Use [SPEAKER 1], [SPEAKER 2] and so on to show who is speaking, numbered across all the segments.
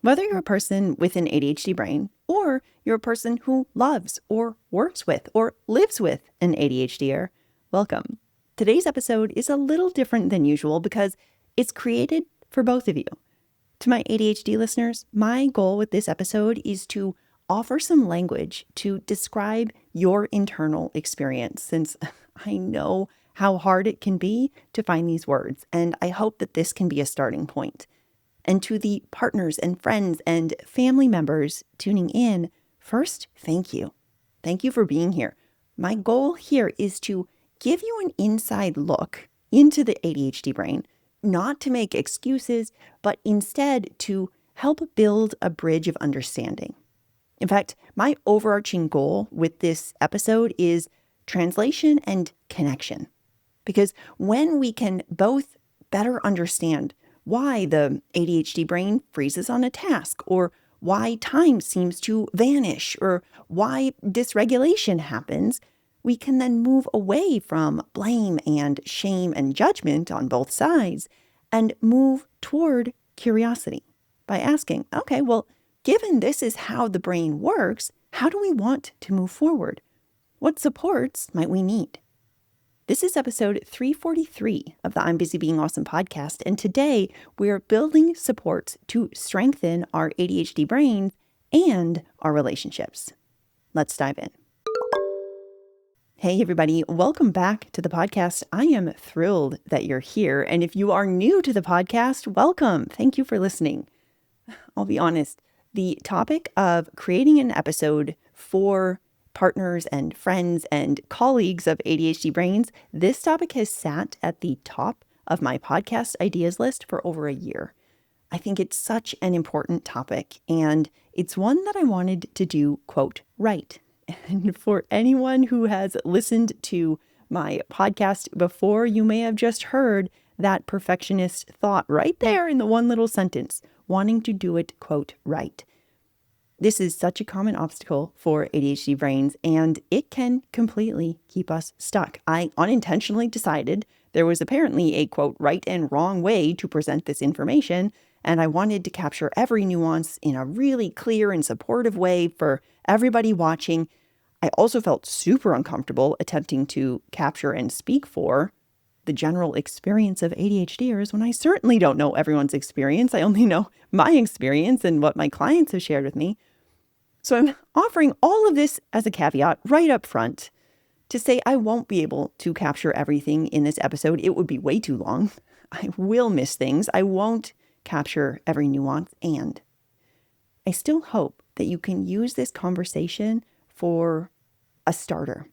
[SPEAKER 1] Whether you're a person with an ADHD brain, or you're a person who loves or works with or lives with an ADHDer, welcome. Today's episode is a little different than usual because it's created for both of you. To my ADHD listeners, my goal with this episode is to offer some language to describe your internal experience, since I know how hard it can be to find these words, and I hope that this can be a starting point. And to the partners and friends and family members tuning in, first, thank you. Thank you for being here. My goal here is to give you an inside look into the ADHD brain, not to make excuses, but instead to help build a bridge of understanding. In fact, my overarching goal with this episode is translation and connection. Because when we can both better understand why the ADHD brain freezes on a task, or why time seems to vanish, or why dysregulation happens, we can then move away from blame and shame and judgment on both sides and move toward curiosity by asking, okay, well, given this is how the brain works, how do we want to move forward? What supports might we need? This is episode 343 of the I'm Busy Being Awesome podcast, and today we're building supports to strengthen our ADHD brains and our relationships. Let's dive in. Hey everybody, welcome back to the podcast. I am thrilled that you're here, and if you are new to the podcast, welcome. Thank you for listening. I'll be honest, the topic of creating an episode for partners and friends and colleagues of ADHD brains, this topic has sat at the top of my podcast ideas list for over a year. I think it's such an important topic, and it's one that I wanted to do, quote, right. And for anyone who has listened to my podcast before, you may have just heard that perfectionist thought right there in the one little sentence, wanting to do it, quote, right. This is such a common obstacle for ADHD brains, and it can completely keep us stuck. I unintentionally decided there was apparently a, quote, right and wrong way to present this information, and I wanted to capture every nuance in a really clear and supportive way for everybody watching. I also felt super uncomfortable attempting to capture and speak for the general experience of ADHDers when I certainly don't know everyone's experience. I only know my experience and what my clients have shared with me. So I'm offering all of this as a caveat right up front to say I won't be able to capture everything in this episode. It would be way too long. I will miss things. I won't capture every nuance. And I still hope that you can use this conversation for a starter,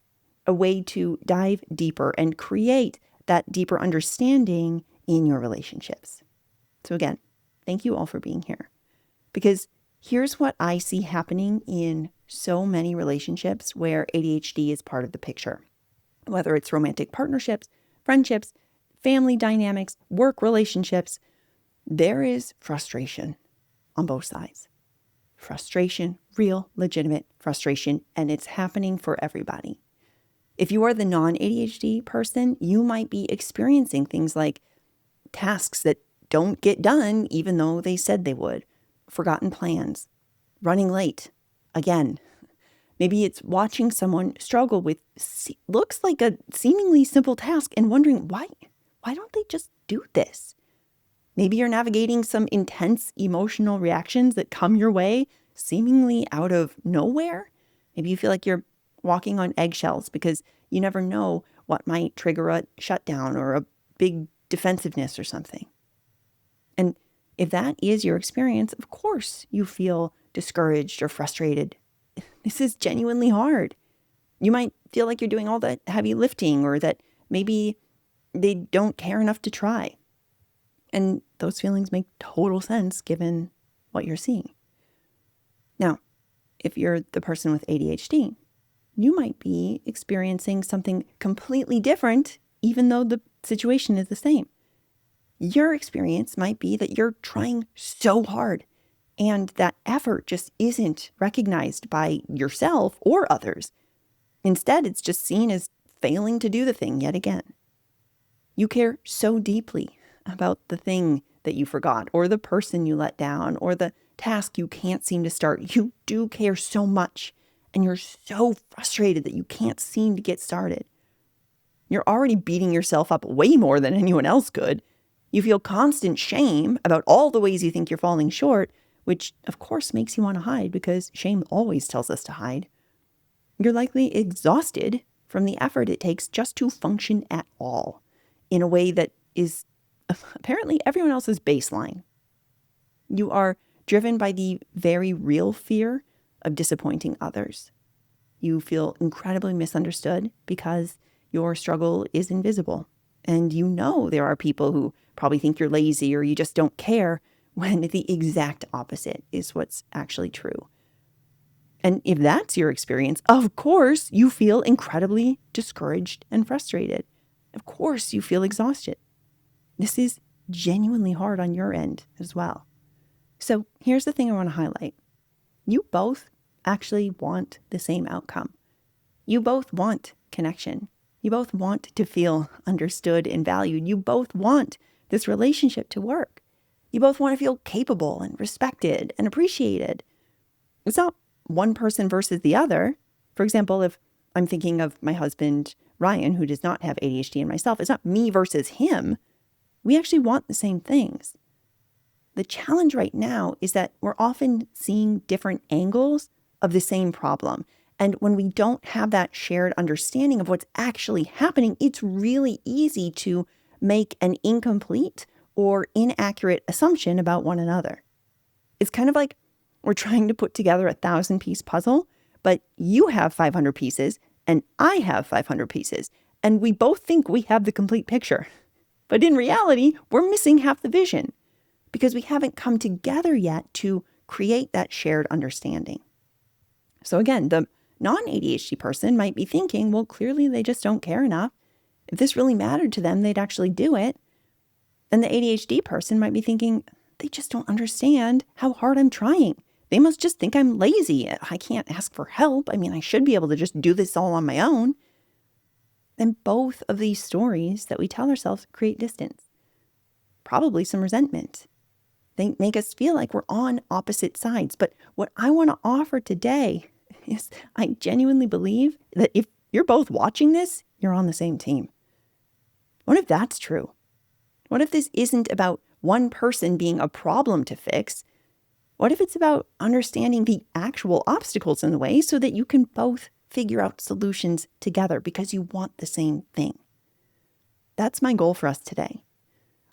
[SPEAKER 1] a way to dive deeper and create that deeper understanding in your relationships. So again, thank you all for being here, because here's what I see happening in so many relationships where ADHD is part of the picture. Whether it's romantic partnerships, friendships, family dynamics, work relationships, there is frustration on both sides. Frustration, real, legitimate frustration, and it's happening for everybody. If you are the non-ADHD person, you might be experiencing things like tasks that don't get done even though they said they would, forgotten plans, running late, again. Maybe it's watching someone struggle with looks like a seemingly simple task and wondering why don't they just do this? Maybe you're navigating some intense emotional reactions that come your way seemingly out of nowhere. Maybe you feel like you're walking on eggshells because you never know what might trigger a shutdown or a big defensiveness or something. And if that is your experience, of course you feel discouraged or frustrated. This is genuinely hard. You might feel like you're doing all that heavy lifting, or that maybe they don't care enough to try. And those feelings make total sense given what you're seeing. Now, if you're the person with ADHD, you might be experiencing something completely different, even though the situation is the same. Your experience might be that you're trying so hard, and that effort just isn't recognized by yourself or others. Instead, it's just seen as failing to do the thing yet again. You care so deeply about the thing that you forgot, or the person you let down, or the task you can't seem to start. You do care so much, and you're so frustrated that you can't seem to get started. You're already beating yourself up way more than anyone else could. You feel constant shame about all the ways you think you're falling short, which of course makes you want to hide because shame always tells us to hide. You're likely exhausted from the effort it takes just to function at all in a way that is apparently everyone else's baseline. You are driven by the very real fear of disappointing others. You feel incredibly misunderstood because your struggle is invisible. And you know there are people who probably think you're lazy or you just don't care, when the exact opposite is what's actually true. And if that's your experience, of course you feel incredibly discouraged and frustrated. Of course you feel exhausted. This is genuinely hard on your end as well. So here's the thing I want to highlight. You both actually want the same outcome. You both want connection. You both want to feel understood and valued. You both want this relationship to work. You both want to feel capable and respected and appreciated. It's not one person versus the other. For example, if I'm thinking of my husband, Ryan, who does not have ADHD, and myself, it's not me versus him. We actually want the same things. The challenge right now is that we're often seeing different angles of the same problem. And when we don't have that shared understanding of what's actually happening, it's really easy to make an incomplete or inaccurate assumption about one another. It's kind of like we're trying to put together a 1,000-piece puzzle, but you have 500 pieces and I have 500 pieces, and we both think we have the complete picture. But in reality, we're missing half the vision because we haven't come together yet to create that shared understanding. So again, the non-ADHD person might be thinking, well, clearly they just don't care enough. If this really mattered to them, they'd actually do it. And the ADHD person might be thinking, they just don't understand how hard I'm trying. They must just think I'm lazy. I can't ask for help. I mean, I should be able to just do this all on my own. Then both of these stories that we tell ourselves create distance, probably some resentment. They make us feel like we're on opposite sides. But what I want to offer today is I genuinely believe that if you're both watching this, you're on the same team. What if that's true? What if this isn't about one person being a problem to fix? What if it's about understanding the actual obstacles in the way so that you can both figure out solutions together because you want the same thing? That's my goal for us today.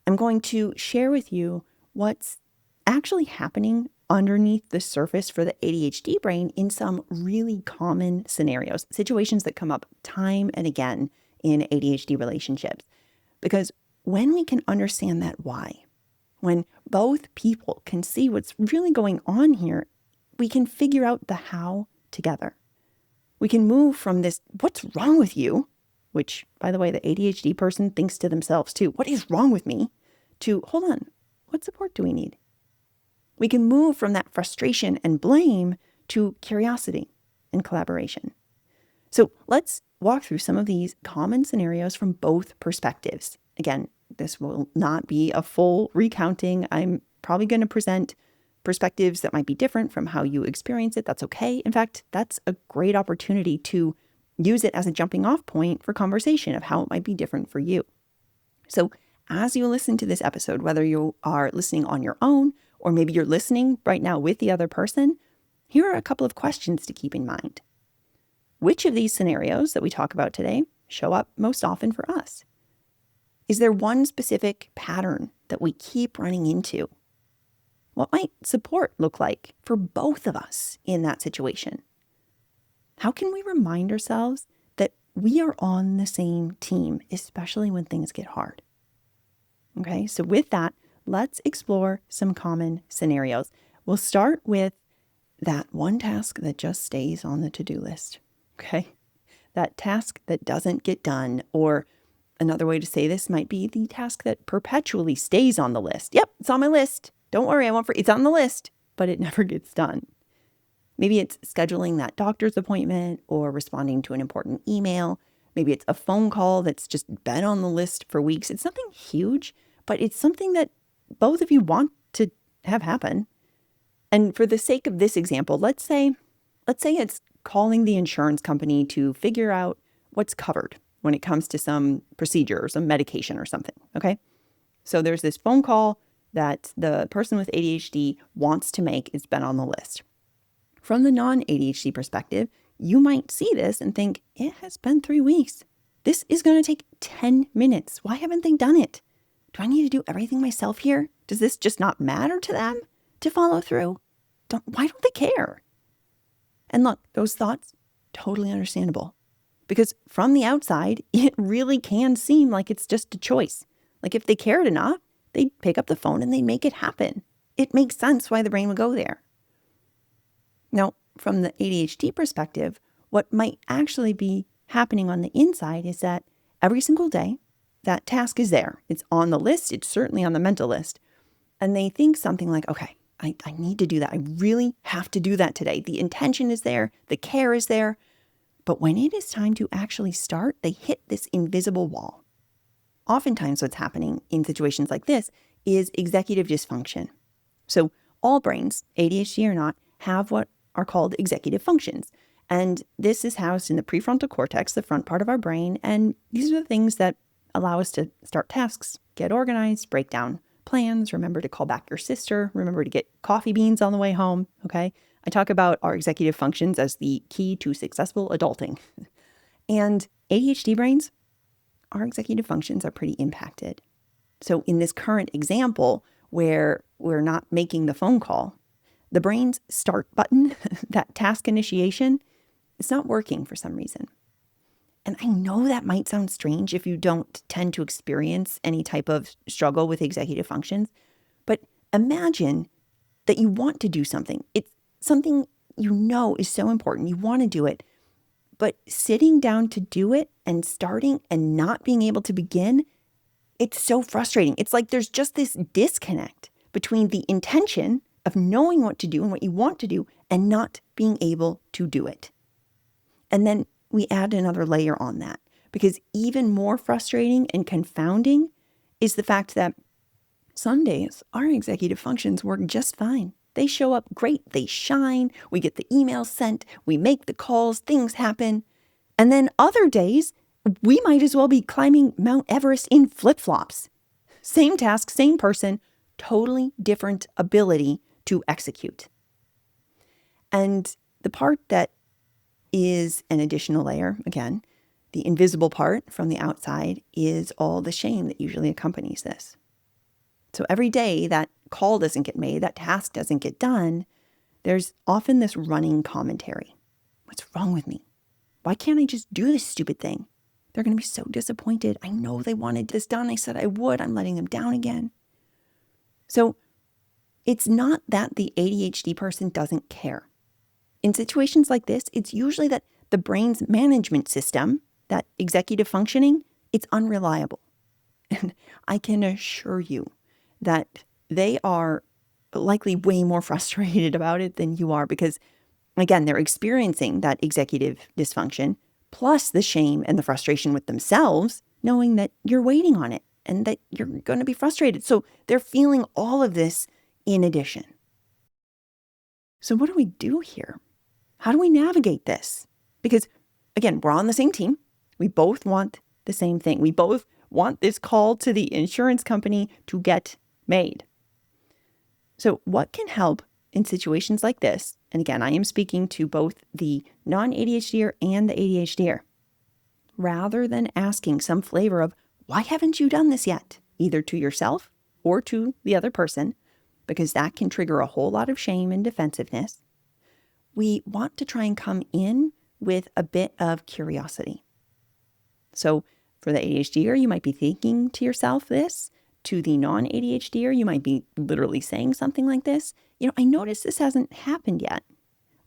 [SPEAKER 1] I'm going to share with you what's actually happening underneath the surface for the ADHD brain in some really common scenarios, situations that come up time and again in ADHD relationships. Because when we can understand that why, when both people can see what's really going on here, we can figure out the how together. We can move from this, what's wrong with you, which, by the way, the ADHD person thinks to themselves too, what is wrong with me, to, hold on, what support do we need? We can move from that frustration and blame to curiosity and collaboration. So let's walk through some of these common scenarios from both perspectives. Again, this will not be a full recounting. I'm probably going to present perspectives that might be different from how you experience it. That's okay. In fact, that's a great opportunity to use it as a jumping off point for conversation of how it might be different for you. So as you listen to this episode, whether you are listening on your own or maybe you're listening right now with the other person, here are a couple of questions to keep in mind. Which of these scenarios that we talk about today show up most often for us? Is there one specific pattern that we keep running into? What might support look like for both of us in that situation? How can we remind ourselves that we are on the same team, especially when things get hard? Okay, so with that, let's explore some common scenarios. We'll start with that one task that just stays on the to-do list. Okay, that task that doesn't get done, or another way to say this might be the task that perpetually stays on the list. Yep, it's on my list. Don't worry, it's on the list, but it never gets done. Maybe it's scheduling that doctor's appointment or responding to an important email. Maybe it's a phone call that's just been on the list for weeks. It's nothing huge, but it's something that both of you want to have happen. And for the sake of this example, let's say it's calling the insurance company to figure out what's covered when it comes to some procedure or some medication or something, okay? So there's this phone call that the person with ADHD wants to make. It's been on the list. From the non-ADHD perspective, you might see this and think, it has been 3 weeks. This is going to take 10 minutes. Why haven't they done it? Do I need to do everything myself here? Does this just not matter to them to follow through? Why don't they care? And look, those thoughts, totally understandable. Because from the outside, it really can seem like it's just a choice. Like if they cared enough, they'd pick up the phone and they'd make it happen. It makes sense why the brain would go there. Now, from the ADHD perspective, what might actually be happening on the inside is that every single day, that task is there. It's on the list. It's certainly on the mental list. And they think something like, okay, I need to do that. I really have to do that today. The intention is there. The care is there. But when it is time to actually start, they hit this invisible wall. Oftentimes what's happening in situations like this is executive dysfunction. So all brains, ADHD or not, have what are called executive functions. And this is housed in the prefrontal cortex, the front part of our brain. And these are the things that allow us to start tasks, get organized, break down plans, remember to call back your sister, remember to get coffee beans on the way home, okay? I talk about our executive functions as the key to successful adulting. And ADHD brains, our executive functions are pretty impacted. So in this current example where we're not making the phone call, the brain's start button, that task initiation, it's not working for some reason. And I know that might sound strange if you don't tend to experience any type of struggle with executive functions, but imagine that you want to do something. It's something you know is so important. You want to do it, but sitting down to do it and starting and not being able to begin, it's so frustrating. It's like there's just this disconnect between the intention of knowing what to do and what you want to do and not being able to do it. And then we add another layer on that, because even more frustrating and confounding is the fact that some days our executive functions work just fine. They show up great. They shine. We get the emails sent. We make the calls. Things happen. And then other days, we might as well be climbing Mount Everest in flip-flops. Same task, same person, totally different ability to execute. And the part that is an additional layer, again, the invisible part from the outside, is all the shame that usually accompanies this. So every day that call doesn't get made, that task doesn't get done, there's often this running commentary. What's wrong with me? Why can't I just do this stupid thing? They're going to be so disappointed. I know they wanted this done. I said I would. I'm letting them down again. So it's not that the ADHD person doesn't care. In situations like this, it's usually that the brain's management system, that executive functioning, it's unreliable. And I can assure you that they are likely way more frustrated about it than you are because, again, they're experiencing that executive dysfunction plus the shame and the frustration with themselves, knowing that you're waiting on it and that you're going to be frustrated. So they're feeling all of this in addition. So what do we do here? How do we navigate this? Because, again, we're on the same team. We both want the same thing. We both want this call to the insurance company to get made. So what can help in situations like this? And again, I am speaking to both the non-ADHDer and the ADHDer. Rather than asking some flavor of, why haven't you done this yet? Either to yourself or to the other person, because that can trigger a whole lot of shame and defensiveness. We want to try and come in with a bit of curiosity. So for the ADHDer, you might be thinking to yourself this. To the non-ADHDer, you might be literally saying something like this. I noticed this hasn't happened yet.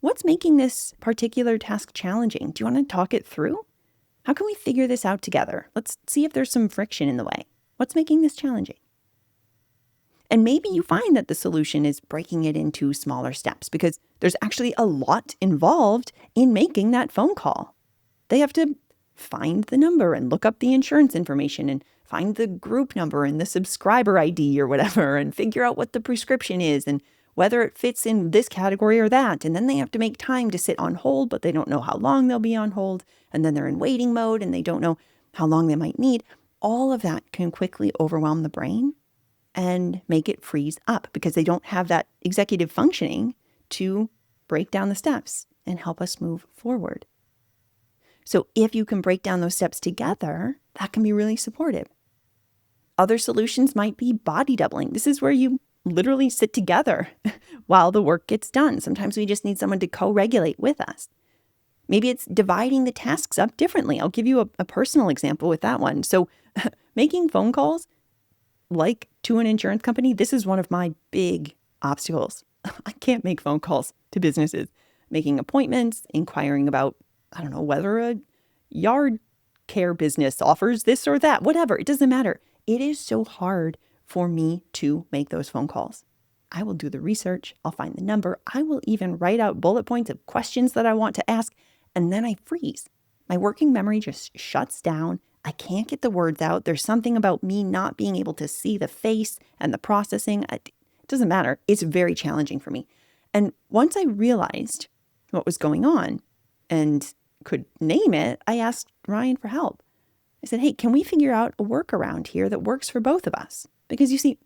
[SPEAKER 1] What's making this particular task challenging? Do you want to talk it through? How can we figure this out together? Let's see if there's some friction in the way. What's making this challenging? And maybe you find that the solution is breaking it into smaller steps because there's actually a lot involved in making that phone call. They have to find the number and look up the insurance information and find the group number and the subscriber ID or whatever and figure out what the prescription is and whether it fits in this category or that. And then they have to make time to sit on hold, but they don't know how long they'll be on hold. And then they're in waiting mode and they don't know how long they might need. All of that can quickly overwhelm the brain and make it freeze up because they don't have that executive functioning to break down the steps and help us move forward. So if you can break down those steps together, that can be really supportive. Other solutions might be body doubling. This is where you literally sit together while the work gets done. Sometimes we just need someone to co-regulate with us. Maybe it's dividing the tasks up differently. I'll give you a personal example with that one. So making phone calls, like to an insurance company, this is one of my big obstacles. I can't make phone calls to businesses, making appointments, inquiring about, whether a yard care business offers this or that, whatever. It doesn't matter. It is so hard for me to make those phone calls. I will do the research. I'll find the number. I will even write out bullet points of questions that I want to ask. And then I freeze. My working memory just shuts down. I can't get the words out. There's something about me not being able to see the face and the processing. It doesn't matter. It's very challenging for me. And once I realized what was going on and could name it, I asked Ryan for help. I said, hey, can we figure out a workaround here that works for both of us? Because you see,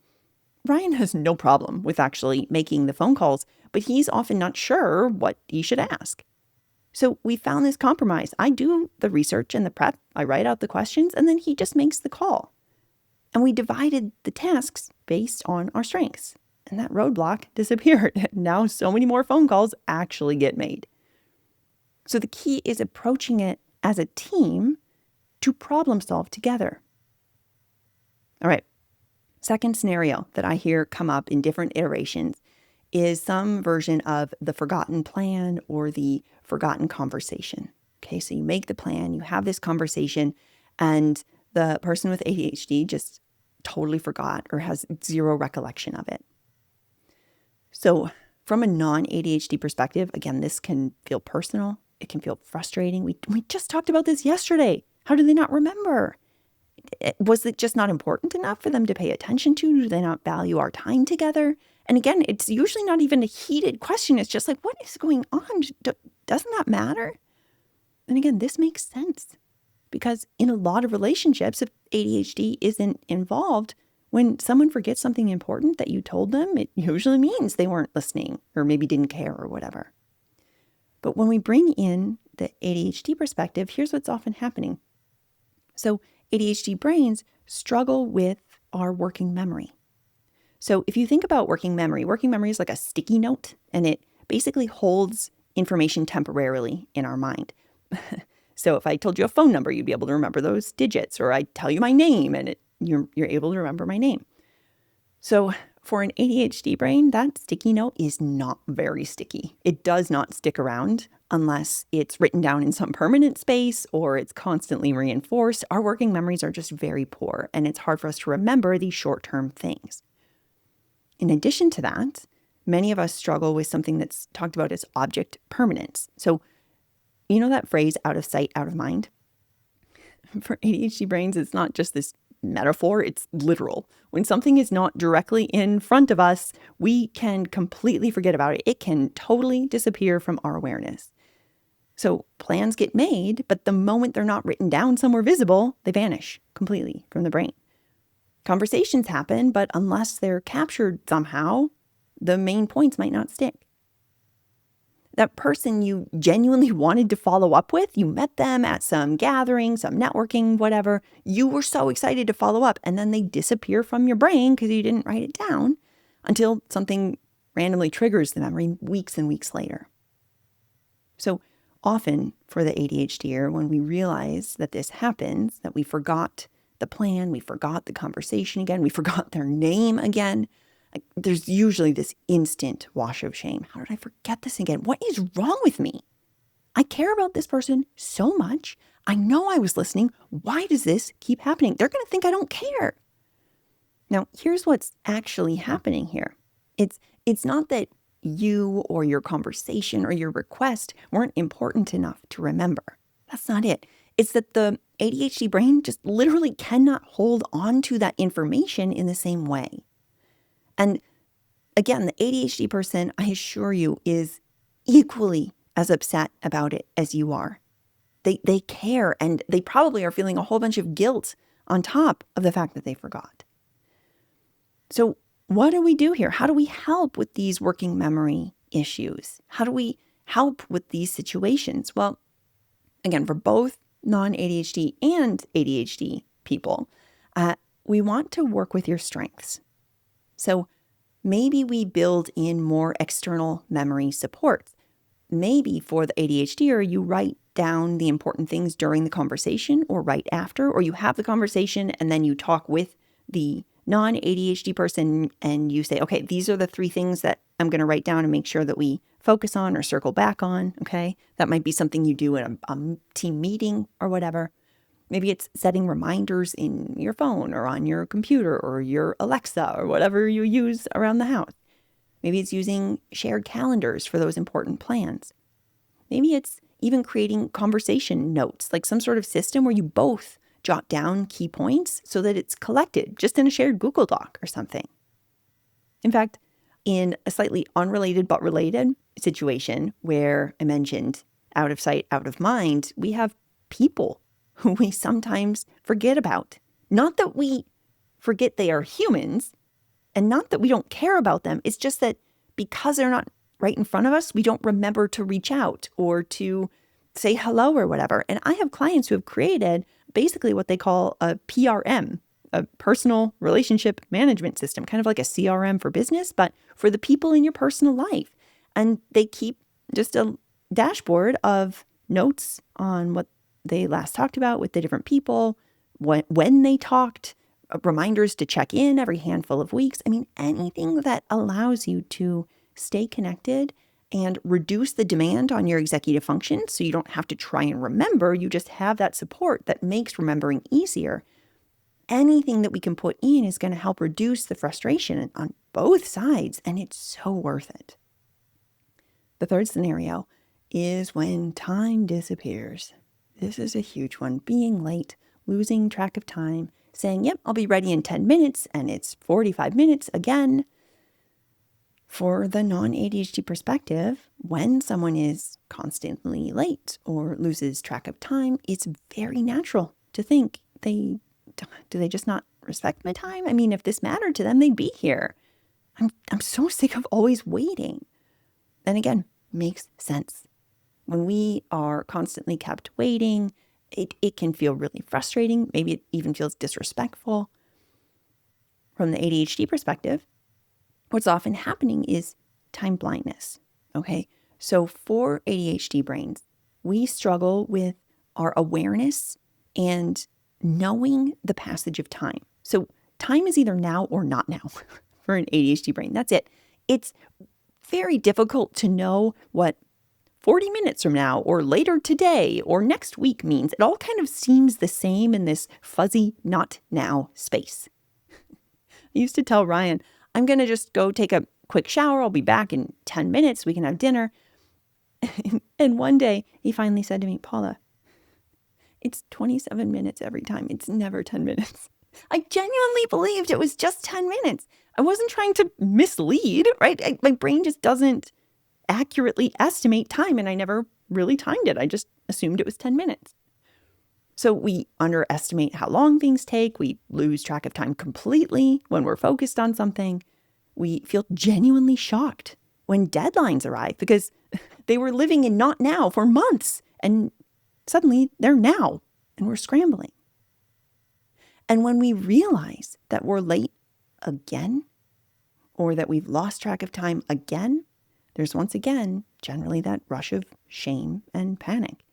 [SPEAKER 1] Ryan has no problem with actually making the phone calls, but he's often not sure what he should ask. So we found this compromise. I do the research and the prep. I write out the questions, and then he just makes the call. And we divided the tasks based on our strengths. And that roadblock disappeared. Now so many more phone calls actually get made. So the key is approaching it as a team to problem solve together. All right. Second scenario that I hear come up in different iterations is some version of the forgotten plan or the forgotten conversation. Okay, so you make the plan, you have this conversation, and the person with ADHD just totally forgot or has zero recollection of it. So from a non-ADHD perspective, again, this can feel personal. It can feel frustrating. We just talked about this yesterday. How do they not remember? Was it just not important enough for them to pay attention to? Do they not value our time together? And again, it's usually not even a heated question. It's just like, what is going on? Doesn't that matter? And again, this makes sense because in a lot of relationships, if ADHD isn't involved, when someone forgets something important that you told them, it usually means they weren't listening or maybe didn't care or whatever. But when we bring in the ADHD perspective, here's what's often happening. So ADHD brains struggle with our working memory. So if you think about working memory is like a sticky note, and it basically holds information temporarily in our mind. So if I told you a phone number, you'd be able to remember those digits, or I tell you my name and you're able to remember my name. So for an ADHD brain, that sticky note is not very sticky. It does not stick around unless it's written down in some permanent space or it's constantly reinforced. Our working memories are just very poor, and it's hard for us to remember these short-term things. In addition to that, many of us struggle with something that's talked about as object permanence. So you know that phrase, out of sight, out of mind? For ADHD brains, it's not just this metaphor, it's literal. When something is not directly in front of us, we can completely forget about it. It can totally disappear from our awareness. So plans get made, but the moment they're not written down somewhere visible, they vanish completely from the brain. Conversations happen, but unless they're captured somehow, the main points might not stick. That person you genuinely wanted to follow up with, you met them at some gathering, some networking, whatever. You were so excited to follow up, and then they disappear from your brain because you didn't write it down until something randomly triggers the memory weeks and weeks later. So often for the ADHDer, when we realize that this happens, that we forgot the plan, we forgot the conversation again, we forgot their name again, there's usually this instant wash of shame. How did I forget this again? What is wrong with me? I care about this person so much. I know I was listening. Why does this keep happening? They're going to think I don't care. Now, here's what's actually happening here. It's not that you or your conversation or your request weren't important enough to remember. That's not it. It's that the ADHD brain just literally cannot hold on to that information in the same way. And again, the ADHD person, I assure you, is equally as upset about it as you are. They care, and they probably are feeling a whole bunch of guilt on top of the fact that they forgot. So what do we do here? How do we help with these working memory issues? How do we help with these situations? Well, again, for both non-ADHD and ADHD people, we want to work with your strengths. So maybe we build in more external memory support. Maybe for the ADHDer, you write down the important things during the conversation or right after, or you have the conversation and then you talk with the non-ADHD person and you say, okay, these are the 3 things that I'm going to write down and make sure that we focus on or circle back on, okay? That might be something you do in a team meeting or whatever. Maybe it's setting reminders in your phone or on your computer or your Alexa or whatever you use around the house. Maybe it's using shared calendars for those important plans. Maybe it's even creating conversation notes, like some sort of system where you both jot down key points so that it's collected just in a shared Google Doc or something. In fact, in a slightly unrelated but related situation where I mentioned out of sight, out of mind, we have people who we sometimes forget about. Not that we forget they are humans, and not that we don't care about them. It's just that because they're not right in front of us, we don't remember to reach out or to say hello or whatever. And I have clients who have created basically what they call a PRM, a personal relationship management system, kind of like a CRM for business, but for the people in your personal life. And they keep just a dashboard of notes on what they last talked about with the different people, when they talked, reminders to check in every handful of weeks. I mean, anything that allows you to stay connected and reduce the demand on your executive function so you don't have to try and remember. You just have that support that makes remembering easier. Anything that we can put in is going to help reduce the frustration on both sides, and it's so worth it. The third scenario is when time disappears. This is a huge one. Being late, losing track of time, saying, yep, I'll be ready in 10 minutes, and it's 45 minutes again. For the non-ADHD perspective, when someone is constantly late or loses track of time, it's very natural to think, do they just not respect my time? I mean, if this mattered to them, they'd be here. I'm so sick of always waiting. And again, makes sense. When we are constantly kept waiting, it can feel really frustrating. Maybe it even feels disrespectful. From the ADHD perspective, what's often happening is time blindness, okay? So for ADHD brains, we struggle with our awareness and knowing the passage of time. So time is either now or not now for an ADHD brain. That's it. It's very difficult to know what 40 minutes from now or later today or next week means. It all kind of seems the same in this fuzzy not now space. I used to tell Ryan, I'm going to just go take a quick shower. I'll be back in 10 minutes. We can have dinner. And one day he finally said to me, Paula, it's 27 minutes every time. It's never 10 minutes. I genuinely believed it was just 10 minutes. I wasn't trying to mislead, right? My brain just doesn't accurately estimate time, and I never really timed it. I just assumed it was 10 minutes. So we underestimate how long things take. We lose track of time completely when we're focused on something. We feel genuinely shocked when deadlines arrive because they were living in not now for months, and suddenly they're now, and we're scrambling. And when we realize that we're late again, or that we've lost track of time again, there's once again generally that rush of shame and panic.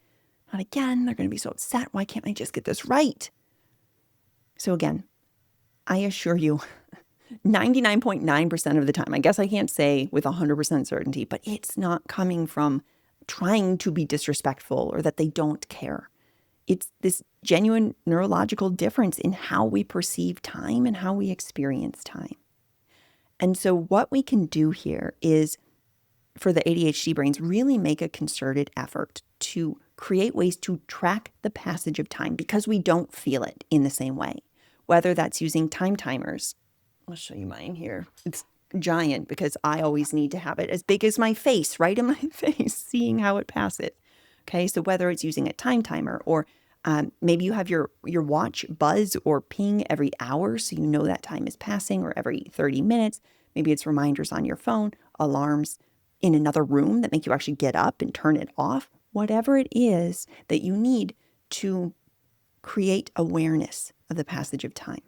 [SPEAKER 1] Not again, they're going to be so upset. Why can't I just get this right? So again, I assure you, 99.9% of the time, I guess I can't say with 100% certainty, but it's not coming from trying to be disrespectful or that they don't care. It's this genuine neurological difference in how we perceive time and how we experience time. And so what we can do here is, for the ADHD brains, really make a concerted effort to create ways to track the passage of time because we don't feel it in the same way. Whether that's using time timers. I'll show you mine here. It's giant because I always need to have it as big as my face, right in my face, seeing how it passes. Okay, so whether it's using a time timer or maybe you have your watch buzz or ping every hour so you know that time is passing, or every 30 minutes. Maybe it's reminders on your phone, alarms in another room that make you actually get up and turn it off. Whatever it is that you need to create awareness of the passage of time.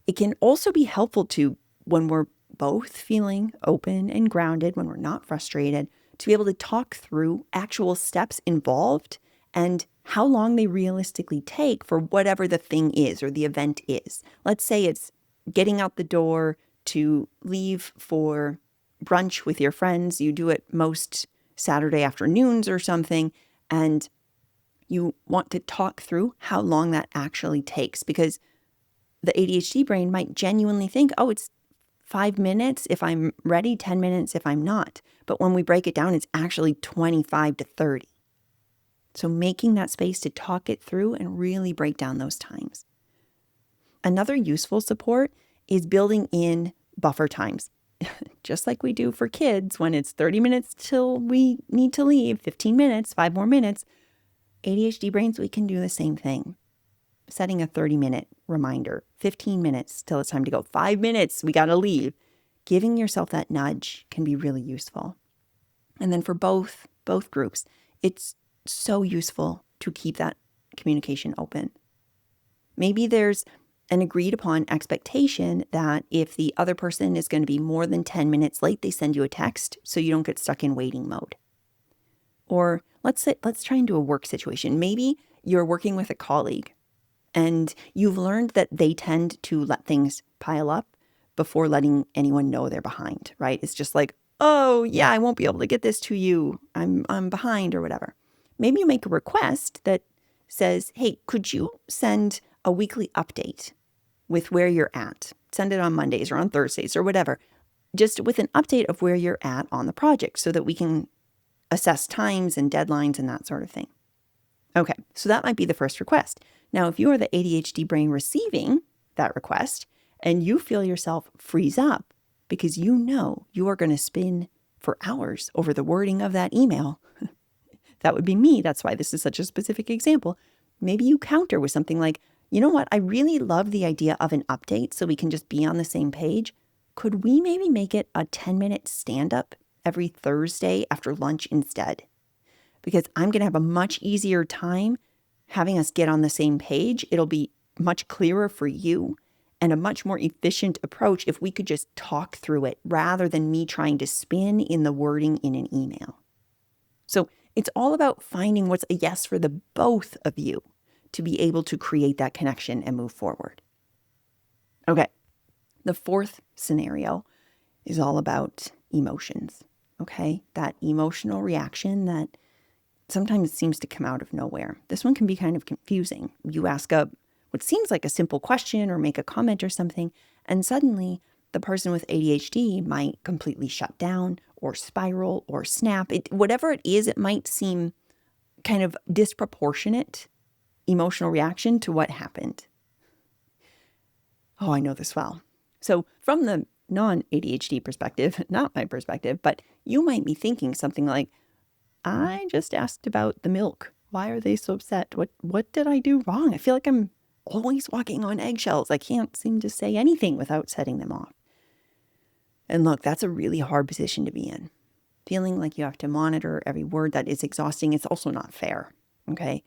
[SPEAKER 1] It can also be helpful to, when we're both feeling open and grounded, when we're not frustrated, to be able to talk through actual steps involved and how long they realistically take for whatever the thing is or the event is. Let's say it's getting out the door to leave for brunch with your friends. You do it most Saturday afternoons or something, and you want to talk through how long that actually takes, because the ADHD brain might genuinely think, oh, it's 5 minutes if I'm ready, 10 minutes if I'm not. But when we break it down, it's actually 25 to 30. So making that space to talk it through and really break down those times. Another useful support is building in buffer times. Just like we do for kids when it's 30 minutes till we need to leave, 15 minutes, 5 more minutes. ADHD brains, we can do the same thing. Setting a 30-minute reminder, 15 minutes till it's time to go, 5 minutes, we got to leave. Giving yourself that nudge can be really useful. And then for both groups, it's so useful to keep that communication open. Maybe there's an agreed upon expectation that if the other person is going to be more than 10 minutes late, they send you a text so you don't get stuck in waiting mode. Or let's try and do a work situation. Maybe you're working with a colleague and you've learned that they tend to let things pile up before letting anyone know they're behind, right? It's just like, oh yeah, I won't be able to get this to you. I'm behind or whatever. Maybe you make a request that says, hey, could you send a weekly update with where you're at? Send it on Mondays or on Thursdays or whatever, just with an update of where you're at on the project so that we can assess times and deadlines and that sort of thing. Okay, so that might be the first request. Now, if you are the ADHD brain receiving that request and you feel yourself freeze up because you know you are going to spin for hours over the wording of that email, that would be me. That's why this is such a specific example. Maybe you counter with something like, you know what? I really love the idea of an update so we can just be on the same page. Could we maybe make it a 10-minute stand-up every Thursday after lunch instead? Because I'm going to have a much easier time having us get on the same page. It'll be much clearer for you and a much more efficient approach if we could just talk through it rather than me trying to spin in the wording in an email. So it's all about finding what's a yes for the both of you to be able to create that connection and move forward. Okay, the fourth scenario is all about emotions, okay? That emotional reaction that sometimes seems to come out of nowhere. This one can be kind of confusing. You ask what seems like a simple question or make a comment or something, and suddenly the person with ADHD might completely shut down or spiral or snap. Whatever it is, it might seem kind of disproportionate emotional reaction to what happened. Oh, I know this well. So from the non-ADHD perspective, not my perspective, but you might be thinking something like, I just asked about the milk. Why are they so upset? What did I do wrong? I feel like I'm always walking on eggshells. I can't seem to say anything without setting them off. And look, that's a really hard position to be in. Feeling like you have to monitor every word, that is exhausting. It's also not fair, okay?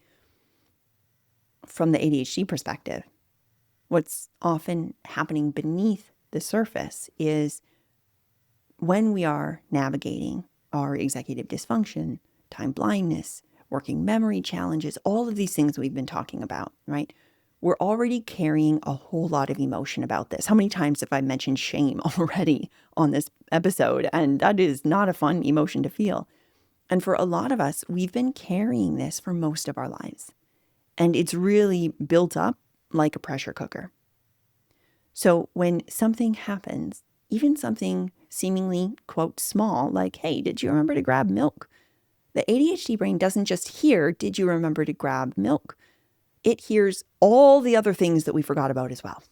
[SPEAKER 1] From the ADHD perspective, what's often happening beneath the surface is when we are navigating our executive dysfunction, time blindness, working memory challenges, all of these things we've been talking about, right? We're already carrying a whole lot of emotion about this. How many times have I mentioned shame already on this episode? And that is not a fun emotion to feel. And for a lot of us, we've been carrying this for most of our lives. And it's really built up like a pressure cooker. So when something happens, even something seemingly, quote, small, like, hey, did you remember to grab milk? The ADHD brain doesn't just hear, did you remember to grab milk? It hears all the other things that we forgot about as well.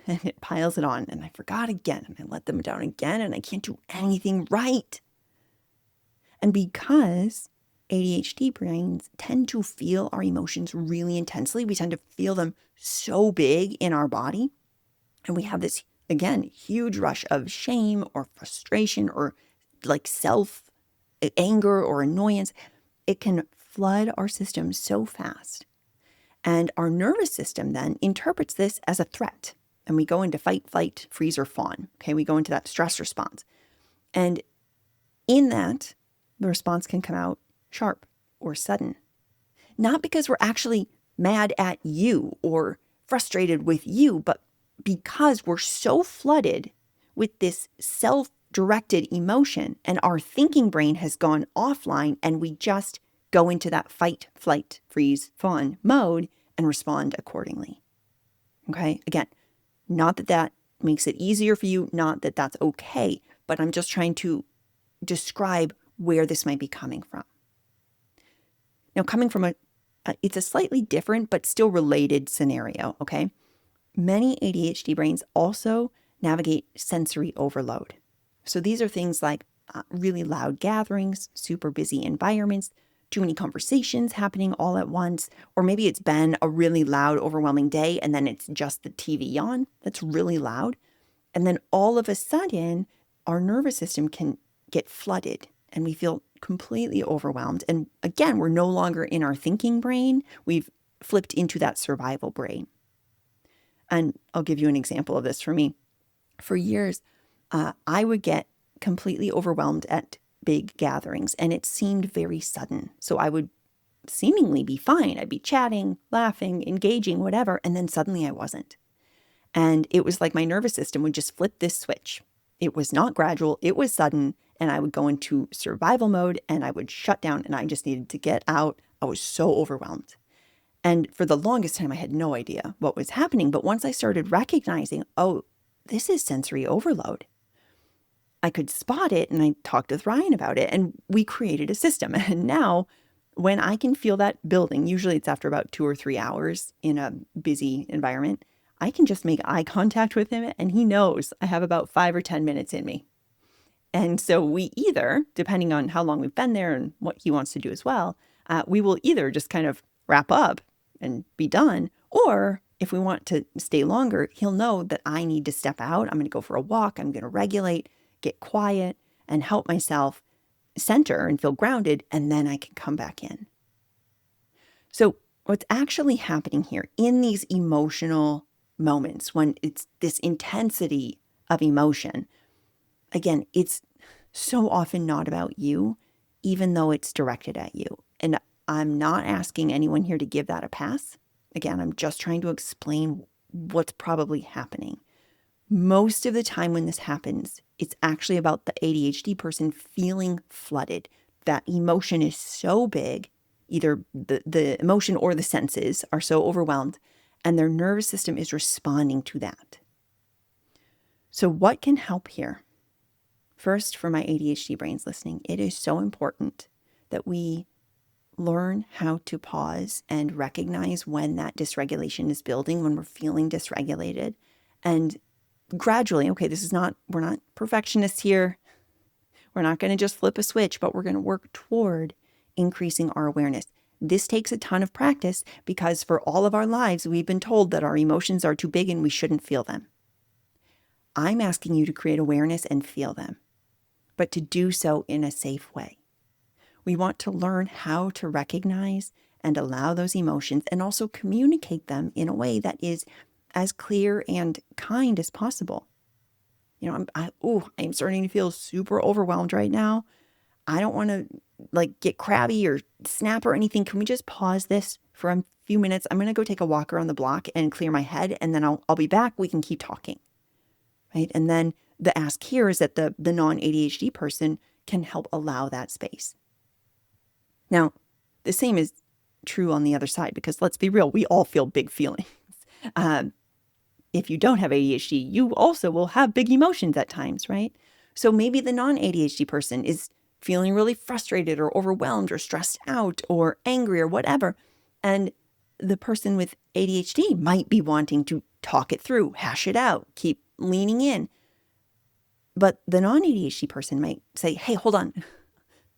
[SPEAKER 1] and it piles it on, and I forgot again, and I let them down again, and I can't do anything right. And because ADHD brains tend to feel our emotions really intensely, we tend to feel them so big in our body, and we have this, again, huge rush of shame or frustration or like self anger or annoyance. It can flood our system so fast. And our nervous system then interprets this as a threat. And we go into fight, flight, freeze, or fawn. Okay, we go into that stress response. And in that, the response can come out sharp or sudden. Not because we're actually mad at you or frustrated with you, but because we're so flooded with this self-directed emotion and our thinking brain has gone offline, and we just go into that fight, flight, freeze, fawn mode and respond accordingly. Okay? Again, not that that makes it easier for you, not that that's okay, but I'm just trying to describe where this might be coming from. Now, coming from it's a slightly different but still related scenario, okay? Many ADHD brains also navigate sensory overload. So these are things like really loud gatherings, super busy environments, too many conversations happening all at once, or maybe it's been a really loud, overwhelming day and then it's just the TV on that's really loud. And then all of a sudden, our nervous system can get flooded and we feel completely overwhelmed. And again, we're no longer in our thinking brain. We've flipped into that survival brain. And I'll give you an example of this for me. For years, I would get completely overwhelmed at big gatherings, and it seemed very sudden. So I would seemingly be fine. I'd be chatting, laughing, engaging, whatever, and then suddenly I wasn't. And it was like my nervous system would just flip this switch. It was not gradual, it was sudden, and I would go into survival mode and I would shut down and I just needed to get out. I was so overwhelmed. And for the longest time, I had no idea what was happening. But once I started recognizing, oh, this is sensory overload, I could spot it, and I talked with Ryan about it, and we created a system. And now when I can feel that building, usually it's after about 2 or 3 hours in a busy environment, I can just make eye contact with him, and he knows I have about 5 or 10 minutes in me. And so we either, depending on how long we've been there and what he wants to do as well, we will either just kind of wrap up and be done, or if we want to stay longer, he'll know that I need to step out. I'm going to go for a walk. I'm going to regulate, get quiet, and help myself center and feel grounded, and then I can come back in. So what's actually happening here in these emotional moments, when it's this intensity of emotion, again, it's so often not about you, even though it's directed at you. And I'm not asking anyone here to give that a pass. Again, I'm just trying to explain what's probably happening. Most of the time when this happens, it's actually about the ADHD person feeling flooded. That emotion is so big, either the emotion or the senses are so overwhelmed, and their nervous system is responding to that. So what can help here? First, for my ADHD brains listening, it is so important that we learn how to pause and recognize when that dysregulation is building, when we're feeling dysregulated, and gradually, okay, we're not perfectionists here. We're not going to just flip a switch, but we're going to work toward increasing our awareness. This takes a ton of practice because for all of our lives, we've been told that our emotions are too big and we shouldn't feel them. I'm asking you to create awareness and feel them, but to do so in a safe way. We want to learn how to recognize and allow those emotions and also communicate them in a way that is as clear and kind as possible. You know, I'm starting to feel super overwhelmed right now. I don't want to get crabby or snap or anything. Can we just pause this for a few minutes? I'm going to go take a walk around the block and clear my head, and then I'll be back. We can keep talking, right? And then the ask here is that the non-ADHD person can help allow that space. Now, the same is true on the other side, because let's be real, we all feel big feelings. If you don't have ADHD, you also will have big emotions at times, right? So maybe the non-ADHD person is feeling really frustrated or overwhelmed or stressed out or angry or whatever. And the person with ADHD might be wanting to talk it through, hash it out, keep leaning in. But the non-ADHD person might say, hey, hold on.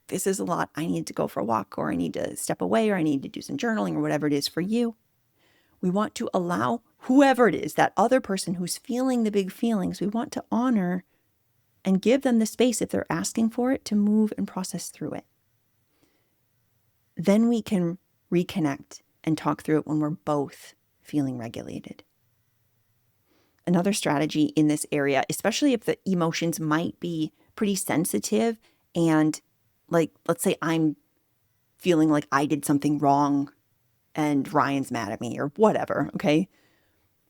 [SPEAKER 1] This is a lot. I need to go for a walk, or I need to step away, or I need to do some journaling, or whatever it is for you. We want to allow whoever it is, that other person who's feeling the big feelings, we want to honor and give them the space, if they're asking for it, to move and process through it. Then we can reconnect and talk through it when we're both feeling regulated. Another strategy in this area, especially if the emotions might be pretty sensitive, and like, let's say I'm feeling like I did something wrong and Ryan's mad at me or whatever, okay?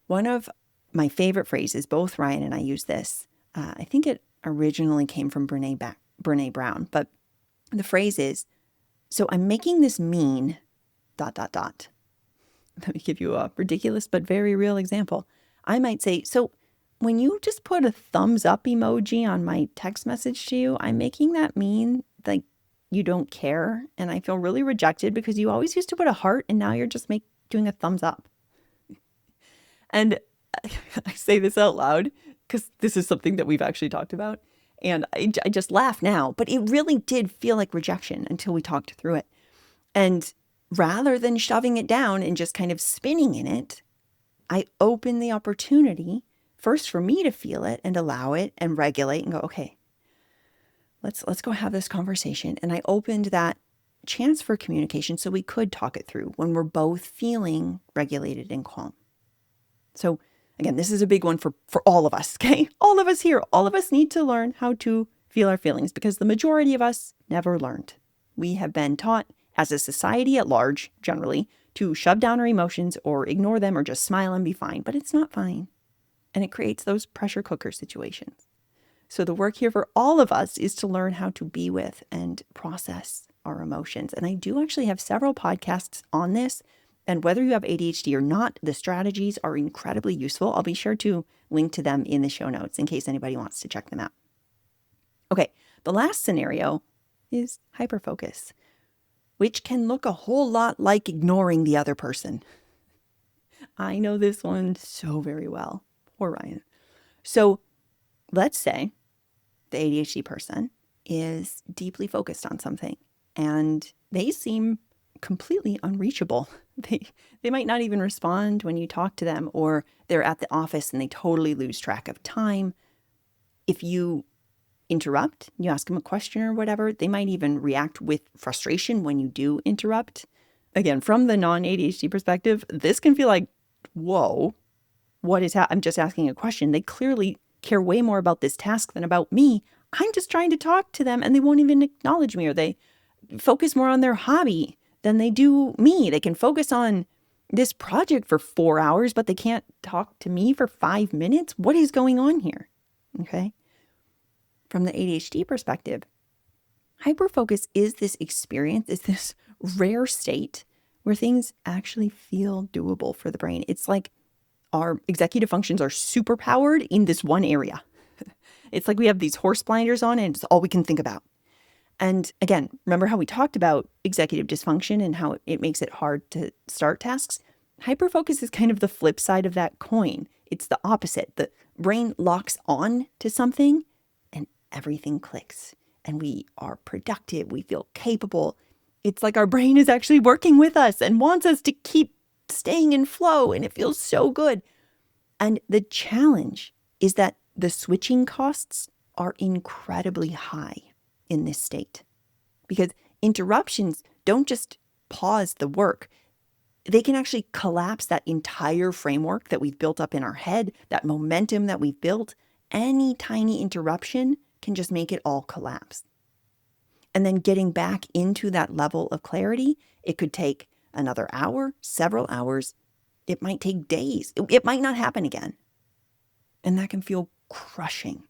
[SPEAKER 1] One of my favorite phrases, both Ryan and I use this. I think it originally came from Brene Brown, but the phrase is, so I'm making this mean ... Let me give you a ridiculous but very real example. I might say, so when you just put a thumbs up emoji on my text message to you, I'm making that mean like you don't care, and I feel really rejected because you always used to put a heart and now you're just doing a thumbs up. And I say this out loud because this is something that we've actually talked about, and I just laugh now, but it really did feel like rejection until we talked through it. And rather than shoving it down and just kind of spinning in it, I open the opportunity first for me to feel it and allow it and regulate and go, okay, let's go have this conversation. And I opened that chance for communication so we could talk it through when we're both feeling regulated and calm. So again, this is a big one for all of us, okay? All of us here, all of us need to learn how to feel our feelings, because the majority of us never learned. We have been taught as a society at large, generally, to shove down our emotions or ignore them or just smile and be fine, but it's not fine. And it creates those pressure cooker situations. So the work here for all of us is to learn how to be with and process our emotions. And I do actually have several podcasts on this. And whether you have ADHD or not, the strategies are incredibly useful. I'll be sure to link to them in the show notes in case anybody wants to check them out. Okay, the last scenario is hyperfocus, which can look a whole lot like ignoring the other person. I know this one so very well. Poor Ryan. So let's say the ADHD person is deeply focused on something and they seem completely unreachable. They might not even respond when you talk to them, or they're at the office and they totally lose track of time. If you interrupt, you ask them a question or whatever, they might even react with frustration when you do interrupt. Again, from the non-ADHD perspective, this can feel like, whoa, what is I'm just asking a question. They clearly care way more about this task than about me. I'm just trying to talk to them and they won't even acknowledge me, or they focus more on their hobby than they do me. They can focus on this project for 4 hours, but they can't talk to me for 5 minutes. What is going on here? Okay. From the ADHD perspective, hyperfocus is this experience, is this rare state where things actually feel doable for the brain. It's like our executive functions are super powered in this one area. It's like we have these horse blinders on and it's all we can think about. And again, remember how we talked about executive dysfunction and how it makes it hard to start tasks? Hyperfocus is kind of the flip side of that coin. It's the opposite. The brain locks on to something and everything clicks and we are productive. We feel capable. It's like our brain is actually working with us and wants us to keep staying in flow, and it feels so good. And the challenge is that the switching costs are incredibly high in this state, because interruptions don't just pause the work. They can actually collapse that entire framework that we've built up in our head, that momentum that we've built. Any tiny interruption can just make it all collapse. And then getting back into that level of clarity, it could take another hour, several hours. It might take days. It might not happen again. And that can feel crushing.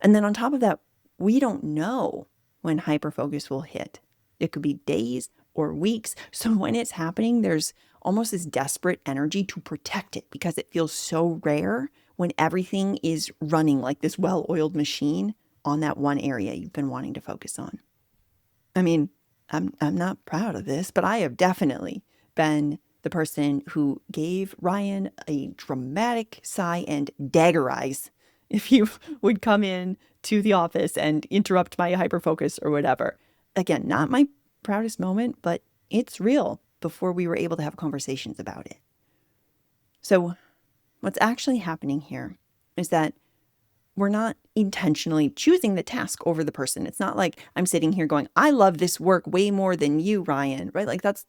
[SPEAKER 1] And then on top of that, we don't know when hyperfocus will hit. It could be days or weeks. So when it's happening, there's almost this desperate energy to protect it because it feels so rare when everything is running like this well-oiled machine on that one area you've been wanting to focus on. I mean, I'm not proud of this, but I have definitely been the person who gave Ryan a dramatic sigh and dagger eyes if he would come in to the office and interrupt my hyperfocus or whatever. Again, not my proudest moment, but it's real before we were able to have conversations about it. So what's actually happening here is that we're not intentionally choosing the task over the person. It's not like I'm sitting here going, I love this work way more than you, Ryan, right? Like that's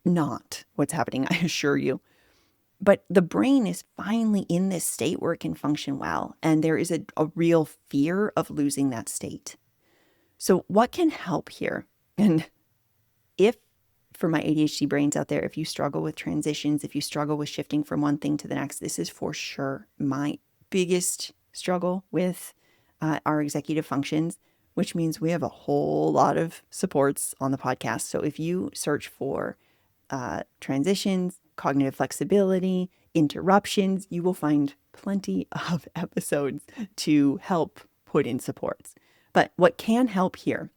[SPEAKER 1] not what's happening, I assure you. But the brain is finally in this state where it can function well. And there is a real fear of losing that state. So what can help here? And if, for my ADHD brains out there, if you struggle with transitions, if you struggle with shifting from one thing to the next, this is for sure my biggest struggle with our executive functions, which means we have a whole lot of supports on the podcast. So if you search for transitions, cognitive flexibility, interruptions, you will find plenty of episodes to help put in supports. But what can help here?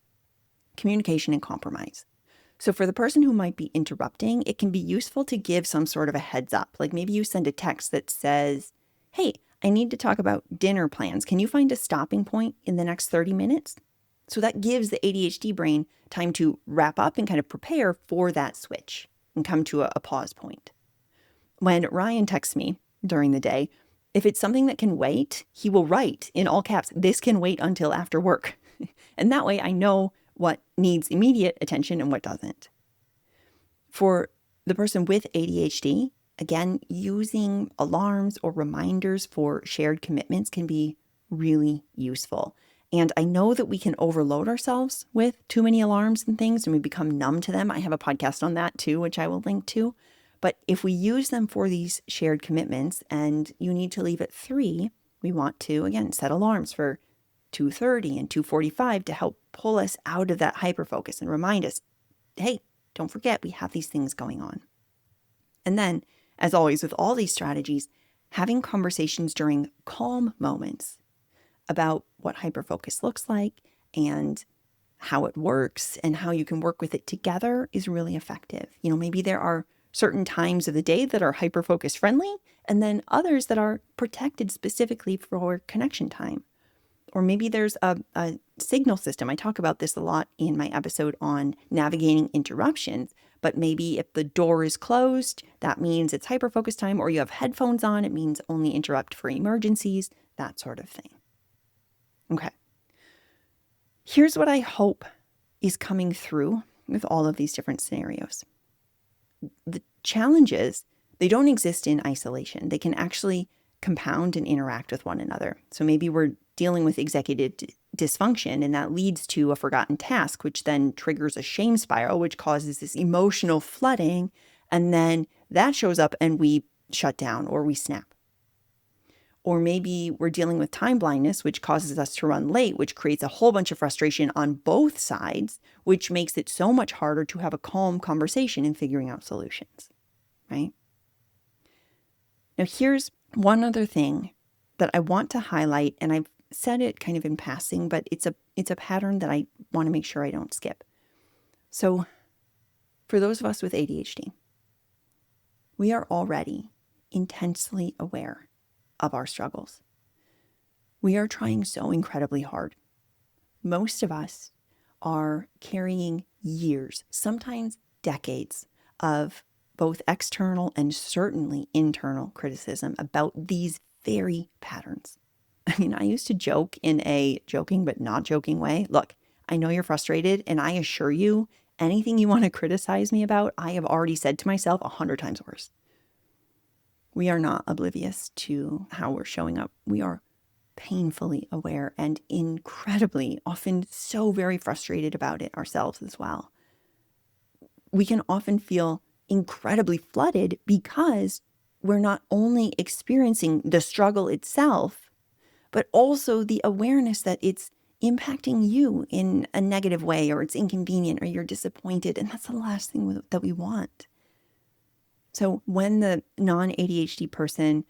[SPEAKER 1] Communication and compromise. So for the person who might be interrupting, it can be useful to give some sort of a heads up. Like maybe you send a text that says, hey, I need to talk about dinner plans. Can you find a stopping point in the next 30 minutes? So that gives the ADHD brain time to wrap up and kind of prepare for that switch and come to a pause point. When Ryan texts me during the day, if it's something that can wait, he will write in all caps, this can wait until after work. And that way I know what needs immediate attention and what doesn't. For the person with ADHD, again, using alarms or reminders for shared commitments can be really useful. And I know that we can overload ourselves with too many alarms and things and we become numb to them. I have a podcast on that too, which I will link to. But if we use them for these shared commitments and you need to leave at 3, we want to, again, set alarms for 2:30 and 2:45 to help pull us out of that hyperfocus and remind us, hey, don't forget we have these things going on. And then, as always with all these strategies, having conversations during calm moments about what hyperfocus looks like and how it works and how you can work with it together is really effective. You know, maybe there are certain times of the day that are hyperfocus friendly and then others that are protected specifically for connection time. Or maybe there's a signal system. I talk about this a lot in my episode on navigating interruptions, but maybe if the door is closed, that means it's hyperfocus time, or you have headphones on, it means only interrupt for emergencies, that sort of thing. Okay. Here's what I hope is coming through with all of these different scenarios. The challenges, they don't exist in isolation. They can actually compound and interact with one another. So maybe we're dealing with executive dysfunction and that leads to a forgotten task, which then triggers a shame spiral, which causes this emotional flooding. And then that shows up and we shut down or we snap. Or maybe we're dealing with time blindness, which causes us to run late, which creates a whole bunch of frustration on both sides, which makes it so much harder to have a calm conversation in figuring out solutions, right? Now, here's one other thing that I want to highlight, and I've said it kind of in passing, but it's a pattern that I want to make sure I don't skip. So for those of us with ADHD, we are already intensely aware of our struggles. We are trying so incredibly hard. Most of us are carrying years, sometimes decades, of both external and certainly internal criticism about these very patterns. I mean, I used to joke in a joking but not joking way. Look, I know you're frustrated, and I assure you, anything you want to criticize me about, I have already said to myself 100 times worse. We are not oblivious to how we're showing up. We are painfully aware and incredibly, often so very frustrated about it ourselves as well. We can often feel incredibly flooded because we're not only experiencing the struggle itself, but also the awareness that it's impacting you in a negative way, or it's inconvenient, or you're disappointed. And that's the last thing that we want. So when the non-ADHD person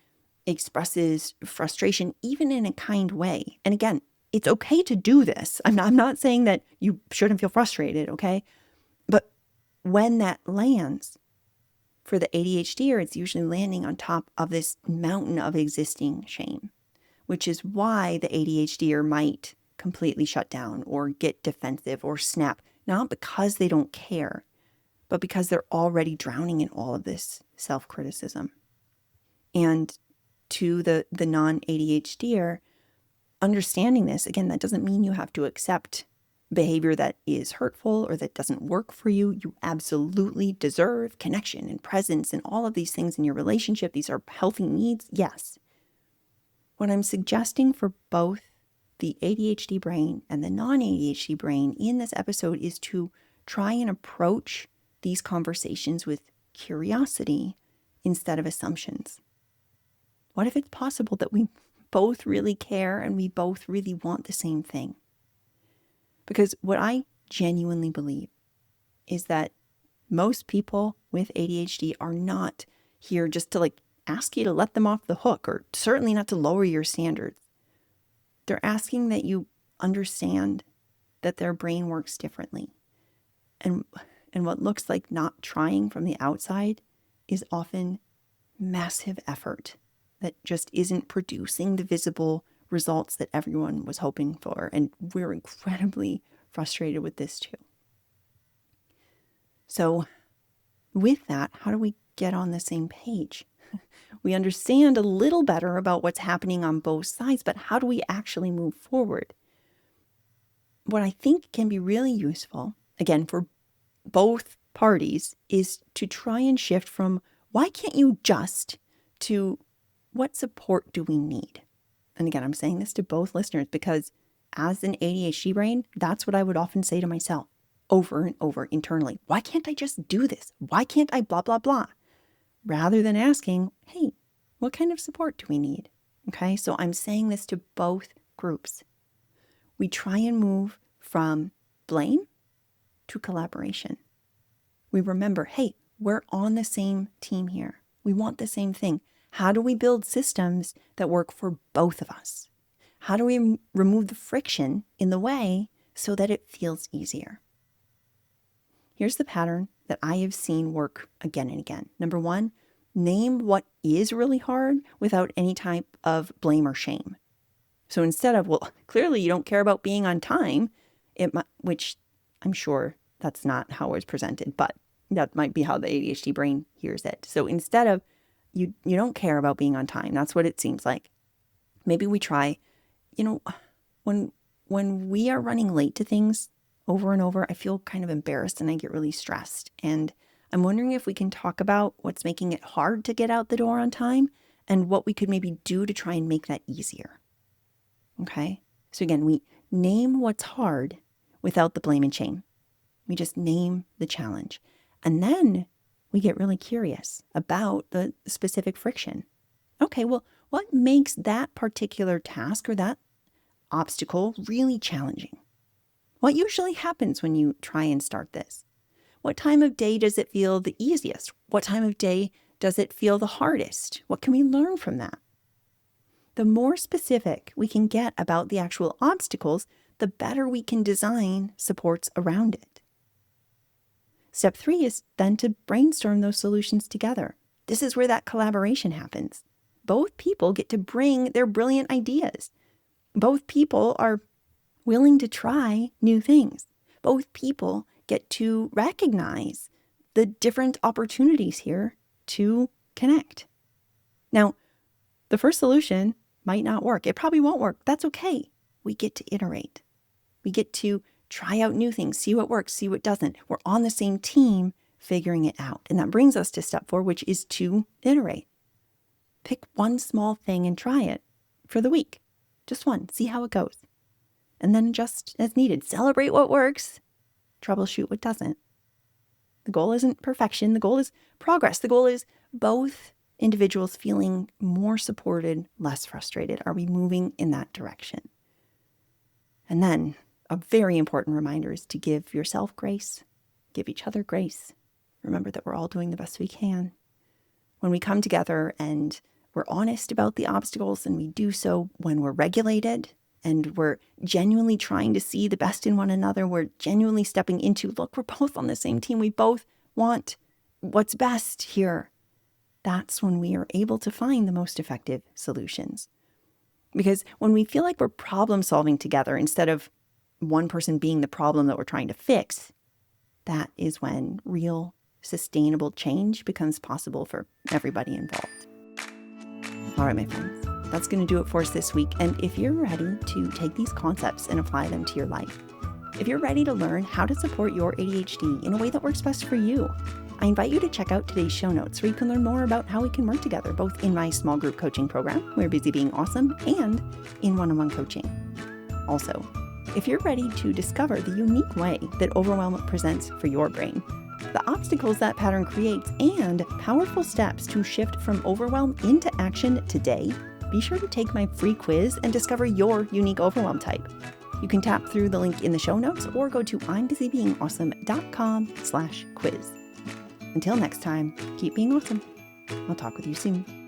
[SPEAKER 1] expresses frustration, even in a kind way, and again, it's okay to do this. I'm not saying that you shouldn't feel frustrated, okay? But when that lands, For the ADHDer, it's usually landing on top of this mountain of existing shame, which is why the ADHDer might completely shut down or get defensive or snap, not because they don't care, but because they're already drowning in all of this self-criticism. And to the non-ADHDer, understanding this, again, that doesn't mean you have to accept behavior that is hurtful or that doesn't work for you. You absolutely deserve connection and presence and all of these things in your relationship. These are healthy needs, yes. What I'm suggesting for both the ADHD brain and the non-ADHD brain in this episode is to try and approach these conversations with curiosity instead of assumptions. What if it's possible that we both really care and we both really want the same thing? Because what I genuinely believe is that most people with ADHD are not here just to ask you to let them off the hook, or certainly not to lower your standards. They're asking that you understand that their brain works differently. And what looks like not trying from the outside is often massive effort that just isn't producing the visible results that everyone was hoping for. And we're incredibly frustrated with this too. So with that, how do we get on the same page? We understand a little better about what's happening on both sides, but how do we actually move forward? What I think can be really useful, again, for both parties, is to try and shift from why can't you just to what support do we need? And again, I'm saying this to both listeners because as an ADHD brain, that's what I would often say to myself over and over internally. Why can't I just do this? Why can't I blah, blah, blah? Rather than asking, hey, what kind of support do we need? Okay, so I'm saying this to both groups. We try and move from blame to collaboration. We remember, hey, we're on the same team here. We want the same thing. How do we build systems that work for both of us? How do we remove the friction in the way so that it feels easier? Here's the pattern that I have seen work again and again. Number one, name what is really hard without any type of blame or shame. So instead of, well, clearly you don't care about being on time, which I'm sure that's not how it's presented, but that might be how the ADHD brain hears it. So instead of, you don't care about being on time, that's what it seems like. Maybe we try, when we are running late to things over and over, I feel kind of embarrassed and I get really stressed. And I'm wondering if we can talk about what's making it hard to get out the door on time and what we could maybe do to try and make that easier. Okay? So again, we name what's hard without the blame and shame. We just name the challenge. And then we get really curious about the specific friction. Okay, well, what makes that particular task or that obstacle really challenging? What usually happens when you try and start this? What time of day does it feel the easiest? What time of day does it feel the hardest? What can we learn from that? The more specific we can get about the actual obstacles, the better we can design supports around it. Step 3 is then to brainstorm those solutions together. This is where that collaboration happens. Both people get to bring their brilliant ideas. Both people are willing to try new things. Both people get to recognize the different opportunities here to connect. Now, the first solution might not work. It probably won't work. That's okay. We get to iterate. We get to try out new things, see what works, see what doesn't. We're on the same team figuring it out. And that brings us to step 4, which is to iterate. Pick one small thing and try it for the week. Just one. See how it goes. And then adjust as needed. Celebrate what works. Troubleshoot what doesn't. The goal isn't perfection. The goal is progress. The goal is both individuals feeling more supported, less frustrated. Are we moving in that direction? And then a very important reminder is to give yourself grace, give each other grace. Remember that we're all doing the best we can. When we come together and we're honest about the obstacles, and we do so when we're regulated and we're genuinely trying to see the best in one another, we're genuinely stepping into, look, we're both on the same team. We both want what's best here, that's when we are able to find the most effective solutions. Because when we feel like we're problem solving together instead of one person being the problem that we're trying to fix, that is when real sustainable change becomes possible for everybody involved. All right, my friends, that's going to do it for us this week. And if you're ready to take these concepts and apply them to your life, if you're ready to learn how to support your ADHD in a way that works best for you, I invite you to check out today's show notes where you can learn more about how we can work together, both in my small group coaching program, We're Busy Being Awesome, and in one-on-one coaching. Also, if you're ready to discover the unique way that overwhelm presents for your brain, the obstacles that pattern creates, and powerful steps to shift from overwhelm into action today, be sure to take my free quiz and discover your unique overwhelm type. You can tap through the link in the show notes or go to I'mBusyBeingAwesome.com/quiz. Until next time, keep being awesome. I'll talk with you soon.